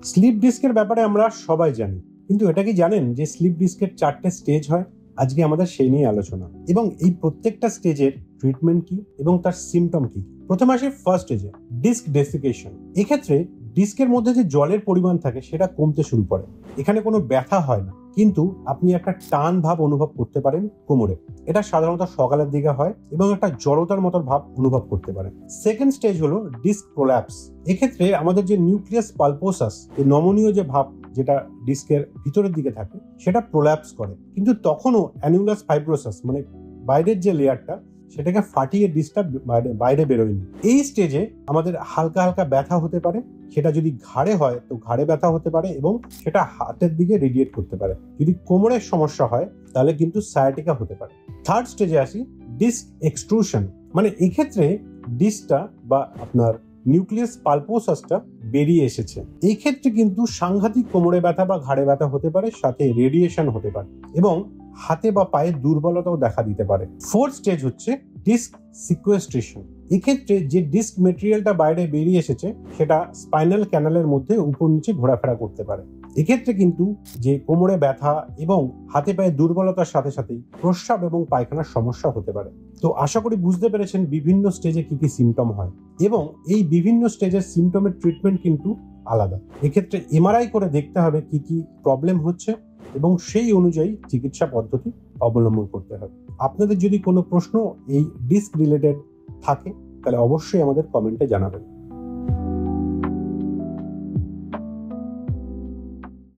Slip ডিস্কের ব্যাপারে আমরা সবাই জানি, কিন্তু এটা কি জানেন যে স্লিপ ডিস্কের 4টে স্টেজ হয়? আজকে আমাদের সেই নিয়ে আলোচনা, এবং এই প্রত্যেকটা স্টেজের ট্রিটমেন্ট কি এবং তার সিমটম কি। প্রথমে আসি ফার্স্ট স্টেজে, ডিস্ক ডেসিকেশন। এক্ষেত্রে ডিস্কের মধ্যে যে জলের পরিমাণ থাকে সেটা কমতে শুরু করে। এখানে কোনো ব্যথা হয় না, কিন্তু আপনি একটা টান ভাব অনুভব করতে পারেন কোমরে। এটা সাধারণত সকালের দিকে হয় এবং একটা জড়তার মতো ভাব অনুভব করতে পারেন। সেকেন্ড স্টেজ হলো ডিস্ক প্রোল্যাপস। এক্ষেত্রে আমাদের যে নিউক্লিয়াস পালপোসাস, এই নমনীয় যে ভাব যেটা ডিস্কের ভিতরের দিকে থাকে, সেটা প্রোল্যাপস করে, কিন্তু তখনও অ্যানুলাস ফাইব্রোসাস মানে বাইরের যে লেয়ারটা সেটাকে ফাটিয়ে ডিস্কটা বাইরে বেরোয়নি। এই স্টেজে আমাদের হালকা হালকা ব্যথা হতে পারে। সেটা যদি ঘাড়ে হয় তো ঘাড়ে ব্যথা হতে পারে এবং সেটা হাতের দিকে রেডিয়েট করতে পারে। যদি কোমরের সমস্যা হয় তাহলে কিন্তু সায়াটিকা হতে পারে। থার্ড স্টেজে আসি, ডিস্ক এক্সট্রুশন। মানে এক্ষেত্রে ডিস্কটা বা আপনার নিউক্লিয়াস পালপোসাসটা বেরিয়ে এসেছে। এই ক্ষেত্রে কিন্তু সাংঘাতিক কোমরে ব্যথা বা ঘাড়ে ব্যথা হতে পারে, সাথে রেডিয়েশন হতে পারে এবং হাতে বা পায়ে দুর্বলতাও দেখা দিতে পারে। ফোর্থ স্টেজ হচ্ছে ডিস্ক সিকুয়েস্ট্রেশন। এক্ষেত্রে যে ডিস্ক মেটেরিয়ালটা বাইরে বেরিয়ে এসেছে সেটা স্পাইনাল ক্যানালের মধ্যে উপর নিচে ঘোরাফেরা করতে পারে। এক্ষেত্রে কিন্তু যে কোমরে ব্যথা এবং হাতে পায়ে দুর্বলতার সাথে সাথে প্রস্রাব এবং পায়খানার সমস্যা হতে পারে। তো আশা করি বুঝতে পেরেছেন বিভিন্ন স্টেজে কি কি সিমটম হয়, এবং এই বিভিন্ন স্টেজের সিমটমের ট্রিটমেন্ট কিন্তু আলাদা। এক্ষেত্রে এমআরআই করে দেখতে হবে কি কি প্রবলেম হচ্ছে এবং সেই অনুযায়ী চিকিৎসা পদ্ধতি অবলম্বন করতে হবে। আপনাদের যদি কোনো প্রশ্ন এই ডিস্ক রিলেটেড থাকে তাহলে অবশ্যই আমাদের কমেন্টে জানাবেন।